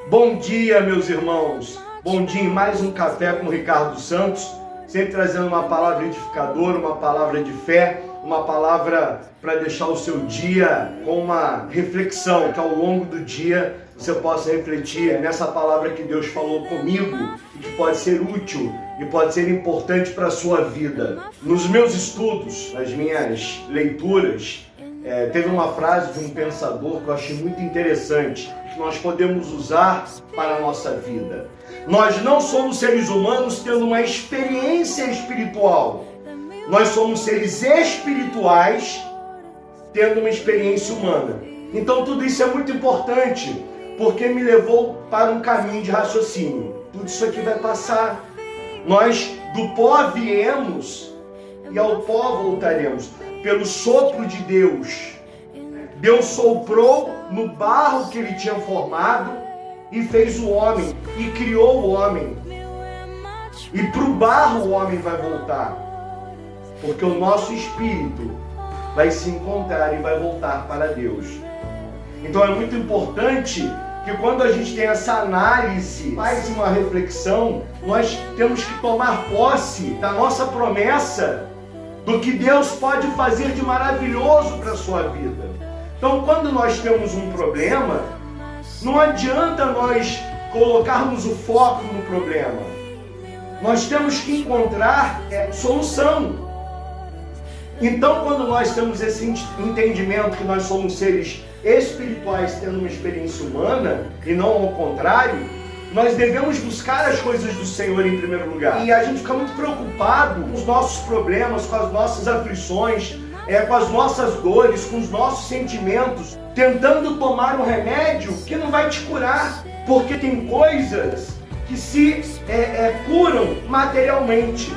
Bom dia, meus irmãos. Bom dia em mais um Café com Ricardo Santos, sempre trazendo uma palavra edificadora, uma palavra de fé, uma palavra para deixar o seu dia com uma reflexão, que ao longo do dia você possa refletir nessa palavra que Deus falou comigo e que pode ser útil e pode ser importante para a sua vida. Nos meus estudos, nas minhas leituras, teve uma frase de um pensador que eu achei muito interessante, que nós podemos usar para a nossa vida. Nós não somos seres humanos tendo uma experiência espiritual. Nós somos seres espirituais tendo uma experiência humana. Então tudo isso é muito importante, porque me levou para um caminho de raciocínio. Tudo isso aqui vai passar. Nós do pó viemos e ao pó voltaremos. Pelo sopro de Deus. Deus soprou no barro que Ele tinha formado e fez o homem, e criou o homem. E para o barro o homem vai voltar, porque o nosso espírito vai se encontrar e vai voltar para Deus. Então é muito importante que quando a gente tem essa análise, faz uma reflexão, nós temos que tomar posse da nossa promessa, do que Deus pode fazer de maravilhoso para a sua vida. Então, quando nós temos um problema, não adianta nós colocarmos o foco no problema. Nós temos que encontrar solução. Então, quando nós temos esse entendimento que nós somos seres espirituais tendo uma experiência humana, e não ao contrário, nós devemos buscar as coisas do Senhor em primeiro lugar. E a gente fica muito preocupado com os nossos problemas, com as nossas aflições, com as nossas dores, com os nossos sentimentos, tentando tomar um remédio que não vai te curar. Porque tem coisas que se curam materialmente,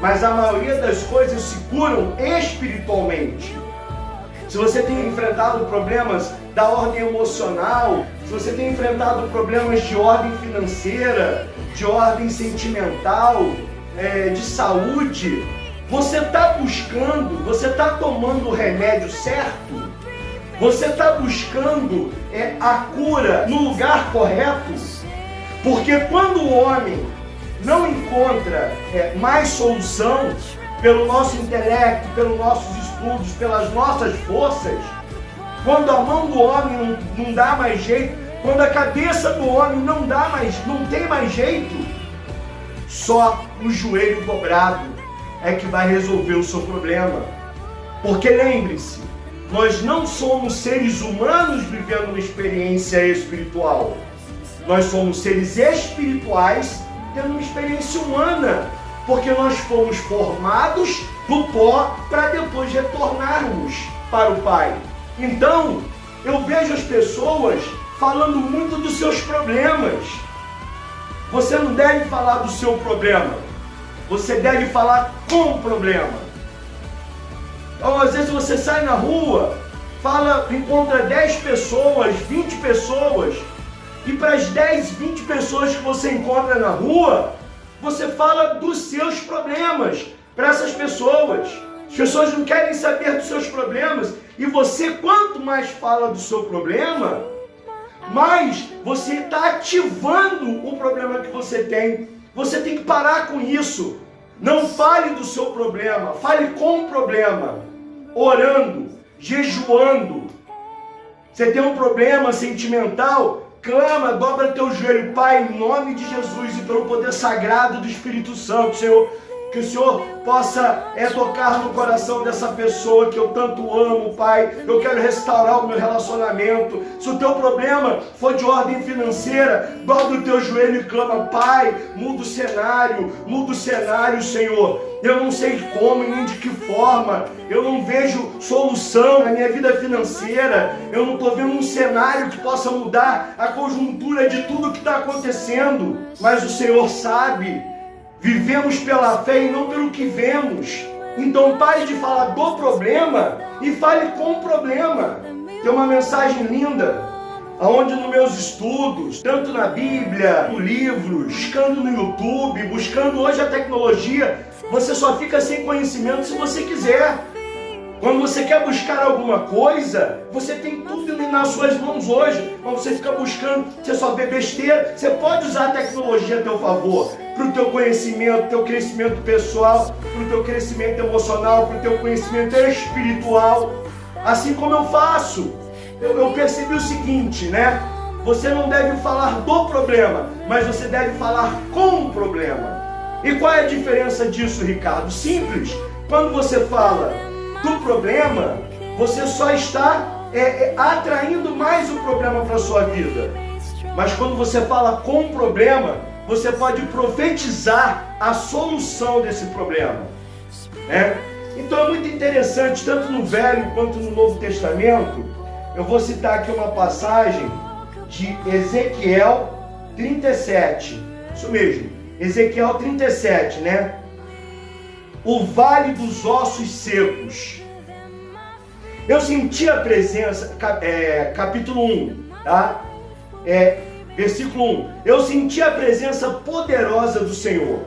mas a maioria das coisas se curam espiritualmente. Se você tem enfrentado problemas da ordem emocional, se você tem enfrentado problemas de ordem financeira, de ordem sentimental, de saúde, você está buscando, você está tomando o remédio certo? Você está buscando a cura no lugar correto? Porque quando o homem não encontra mais solução pelo nosso intelecto, pelos nossos estudos, pelas nossas forças, quando a mão do homem não dá mais jeito, quando a cabeça do homem não tem mais jeito, só o joelho dobrado é que vai resolver o seu problema. Porque lembre-se, nós não somos seres humanos vivendo uma experiência espiritual. Nós somos seres espirituais tendo uma experiência humana, porque nós fomos formados do pó para depois retornarmos para o Pai. Então, eu vejo as pessoas falando muito dos seus problemas. Você não deve falar do seu problema, você deve falar com o problema. Então, às vezes você sai na rua, encontra 10 pessoas, 20 pessoas, e para as 10, 20 pessoas que você encontra na rua, você fala dos seus problemas para essas pessoas. As pessoas não querem saber dos seus problemas. E você, quanto mais fala do seu problema, mais você está ativando o problema que você tem. Você tem que parar com isso. Não fale do seu problema, fale com o problema. Orando, jejuando. Você tem um problema sentimental? Clama, dobra teu joelho, Pai, em nome de Jesus e pelo poder sagrado do Espírito Santo, Senhor, que o Senhor possa tocar no coração dessa pessoa que eu tanto amo, Pai. Eu quero restaurar o meu relacionamento. Se o teu problema for de ordem financeira, dobra o teu joelho e clama, Pai, muda o cenário, Senhor. Eu não sei como e nem de que forma, eu não vejo solução na minha vida financeira, eu não estou vendo um cenário que possa mudar a conjuntura de tudo que está acontecendo, mas o Senhor sabe. Vivemos pela fé e não pelo que vemos. Então pare de falar do problema e fale com o problema. Tem uma mensagem linda, onde nos meus estudos, tanto na Bíblia, no livro, buscando no YouTube, buscando hoje a tecnologia, você só fica sem conhecimento se você quiser. Quando você quer buscar alguma coisa, você tem tudo nas suas mãos hoje. Quando você fica buscando, você só vê besteira. Você pode usar a tecnologia a teu favor, para o teu conhecimento, teu crescimento pessoal, para o teu crescimento emocional, para o teu conhecimento espiritual. Assim como eu faço. Eu percebi o seguinte, né? Você não deve falar do problema, mas você deve falar com o problema. E qual é a diferença disso, Ricardo? Simples. Quando você fala do problema, você só está atraindo mais o problema para a sua vida. Mas quando você fala com o problema, você pode profetizar a solução desse problema, né? Então é muito interessante, tanto no Velho quanto no Novo Testamento. Eu vou citar aqui uma passagem de Ezequiel 37. Isso mesmo, Ezequiel 37, né? O vale dos ossos secos. Eu senti a presença, capítulo 1, tá? Versículo 1. Eu senti a presença poderosa do Senhor,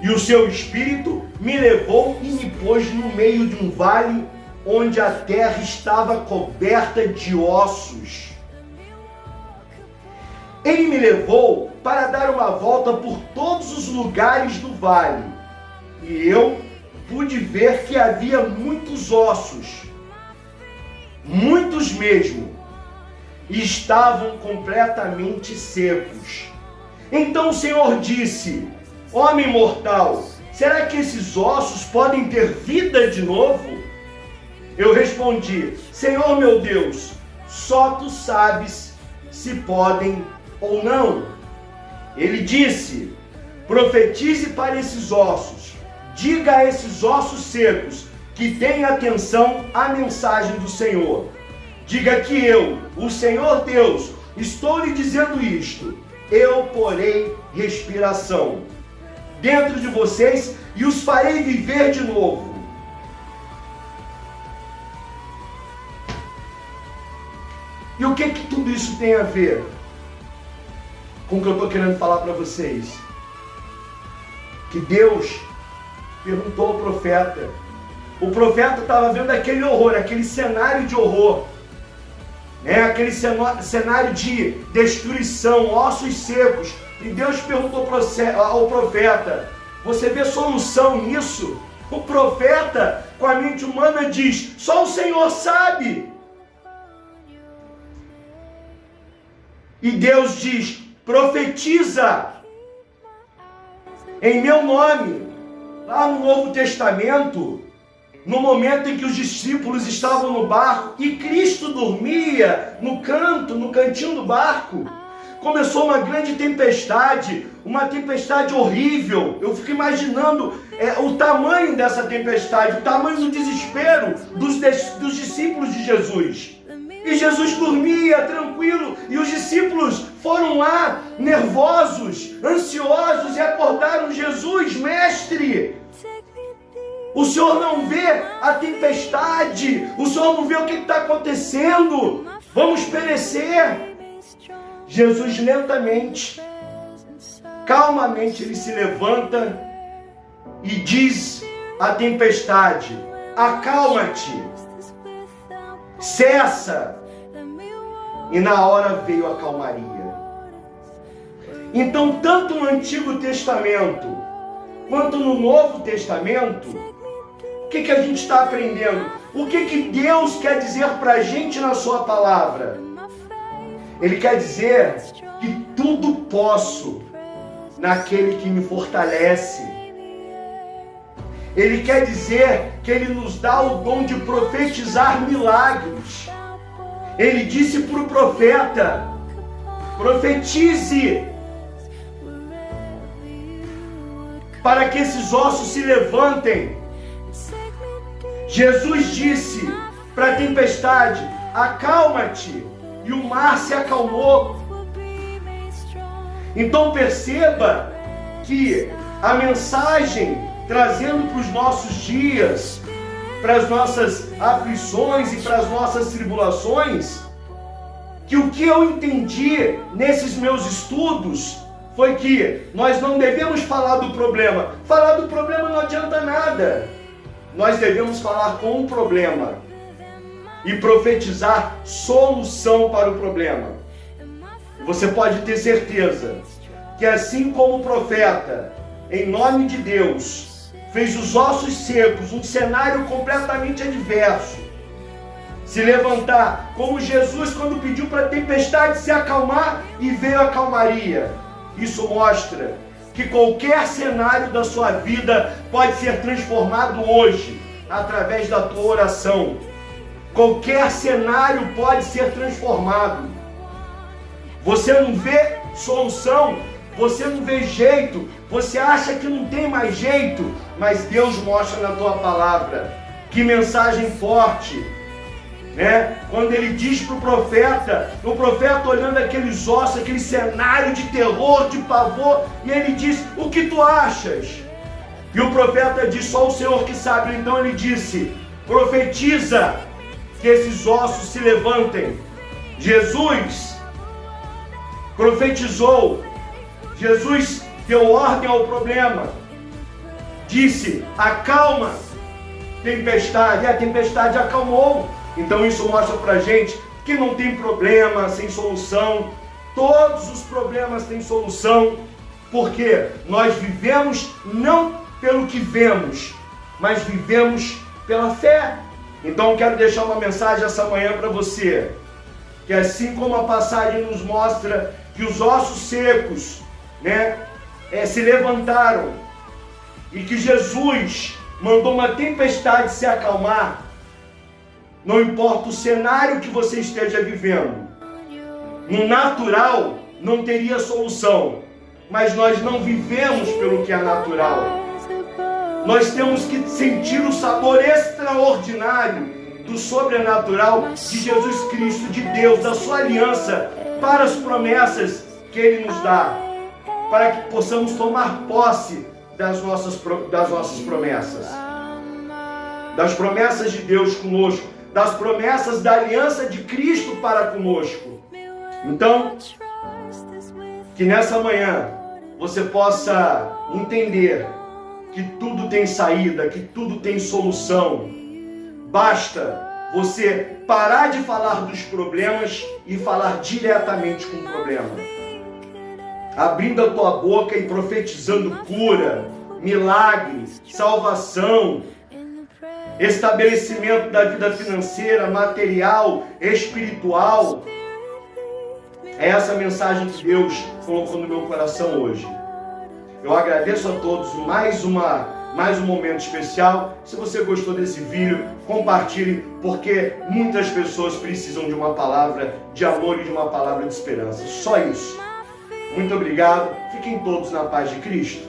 e o seu Espírito me levou e me pôs no meio de um vale onde a terra estava coberta de ossos. Ele me levou para dar uma volta por todos os lugares do vale, e eu pude ver que havia muitos ossos, muitos mesmo, e estavam completamente secos. Então o Senhor disse: homem mortal, será que esses ossos podem ter vida de novo? Eu respondi: Senhor meu Deus, só tu sabes se podem ou não. Ele disse: profetize para esses ossos, diga a esses ossos secos que deem atenção à mensagem do Senhor. Diga que eu, o Senhor Deus, estou lhe dizendo isto: eu porei respiração dentro de vocês e os farei viver de novo. E o que tudo isso tem a ver com o que eu estou querendo falar para vocês? Que Deus perguntou ao profeta. O profeta estava vendo aquele horror, aquele cenário de horror, né? Aquele cenário de destruição, ossos secos. E Deus perguntou ao profeta: você vê solução nisso? O profeta, com a mente humana, diz: só o Senhor sabe. E Deus diz: profetiza em meu nome. Lá no Novo Testamento, no momento em que os discípulos estavam no barco e Cristo dormia no cantinho do barco, começou uma grande tempestade, uma tempestade horrível. Eu fico imaginando o tamanho dessa tempestade, o tamanho do desespero dos discípulos de Jesus. E Jesus dormia tranquilo, e os discípulos foram lá nervosos, ansiosos, e acordaram Jesus: mestre, o Senhor não vê a tempestade, o Senhor não vê o que está acontecendo, vamos perecer. Jesus lentamente, calmamente, ele se levanta e diz à tempestade: acalma-te, cessa. E na hora veio a calmaria. Então, tanto no Antigo Testamento quanto no Novo Testamento, o que a gente está aprendendo? O que Deus quer dizer para a gente na sua palavra? Ele quer dizer que tudo posso naquele que me fortalece. Ele quer dizer que Ele nos dá o dom de profetizar milagres. Ele disse para o profeta: profetize, para que esses ossos se levantem. Jesus disse para a tempestade: acalma-te, e o mar se acalmou. Então perceba que a mensagem trazendo para os nossos dias, para as nossas aflições e para as nossas tribulações, que o que eu entendi nesses meus estudos foi que nós não devemos falar do problema. Falar do problema não adianta nada. nós devemos falar com o problema e profetizar solução para o problema. Você pode ter certeza que assim como o profeta, em nome de Deus, fez os ossos secos, um cenário completamente adverso, se levantar, como Jesus quando pediu para a tempestade se acalmar e veio a calmaria. Isso mostra que qualquer cenário da sua vida pode ser transformado hoje, através da tua oração. Qualquer cenário pode ser transformado. Você não vê solução, você não vê jeito, você acha que não tem mais jeito, mas Deus mostra na tua palavra. Que mensagem forte, né? Quando ele diz para o profeta olhando aqueles ossos, aquele cenário de terror, de pavor, e ele diz: o que tu achas? E o profeta diz: só o Senhor que sabe. Então ele disse: profetiza que esses ossos se levantem. Jesus profetizou, Jesus deu ordem ao problema, disse: acalma, tempestade, e a tempestade acalmou. Então isso mostra pra gente que não tem problema sem solução. Todos os problemas têm solução, porque nós vivemos não pelo que vemos, mas vivemos pela fé. Então eu quero deixar uma mensagem essa manhã para você, que assim como a passagem nos mostra que os ossos secos, né, se levantaram, e que Jesus mandou uma tempestade se acalmar, não importa o cenário que você esteja vivendo, no natural não teria solução, mas nós não vivemos pelo que é natural. Nós temos que sentir o sabor extraordinário do sobrenatural de Jesus Cristo, de Deus, da sua aliança, para as promessas que Ele nos dá, para que possamos tomar posse das nossas promessas, das promessas de Deus conosco, das promessas da aliança de Cristo para conosco. Então, que nessa manhã você possa entender que tudo tem saída, que tudo tem solução. Basta você parar de falar dos problemas e falar diretamente com o problema, abrindo a tua boca e profetizando cura, milagre, salvação, estabelecimento da vida financeira, material, espiritual. É essa mensagem que Deus colocou no meu coração hoje. Eu agradeço a todos mais um momento especial. Se você gostou desse vídeo, compartilhe, porque muitas pessoas precisam de uma palavra de amor e de uma palavra de esperança. Só isso. Muito obrigado. Fiquem todos na paz de Cristo.